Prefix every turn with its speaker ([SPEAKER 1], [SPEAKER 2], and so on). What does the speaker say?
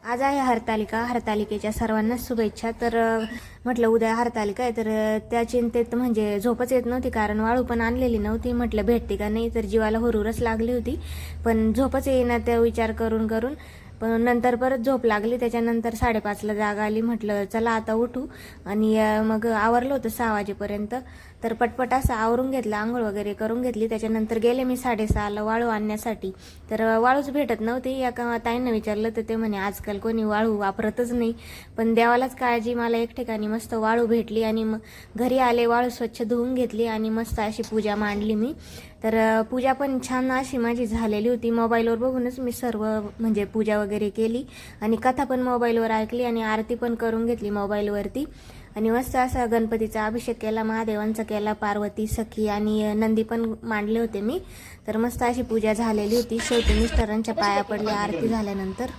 [SPEAKER 1] आज आहे हरतालिका. हरतालिकेच्या सर्वांनाच शुभेच्छा. तर म्हटलं उद्या हरतालिका आहे, तर त्या चिंतेत म्हणजे झोपच येत नव्हती, कारण वाळू पण आणलेली नव्हती. म्हटलं भेटते का नाही, तर जीवाला हुरूरच लागली होती, पण झोपच येईना त्या विचार करून करून. पण नंतर परत झोप लागली. त्याच्यानंतर 5:30ला जाग आली. म्हटलं चला आता उठू, आणि मग आवरलं होतं 6 वाजेपर्यंत. तर पटपट असं आवरून घेतलं, आंघोळ वगैरे करून घेतली. त्याच्यानंतर गेले मी 6:30ला वाळू आणण्यासाठी. तर वाळूच भेटत नव्हती. एका ताईंना विचारलं तर ते म्हणे आजकाल कोणी वाळू वापरतच नाही. पण देवालाच काळजी, मला एक ठिकाणी मस्त वाळू भेटली. आणि मग घरी आले, वाळू स्वच्छ धुवून घेतली आणि मस्त अशी पूजा मांडली मी. तर पूजा पण छान अशी माझी झालेली होती. मोबाईलवर बघूनच मी सर्व म्हणजे पूजा वगैरे केली, आणि कथा पण मोबाईलवर ऐकली, आणि आरती पण करून घेतली मोबाईलवरती. आणि मस्त असा गणपतीचा अभिषेक केला, महादेवांचा केला, पार्वती, सखी आणि नंदी पण मांडले होते मी. तर मस्त अशी पूजा झालेली होती. शेवटी मिस्टरांच्या पाया पडल्या आरती झाल्यानंतर.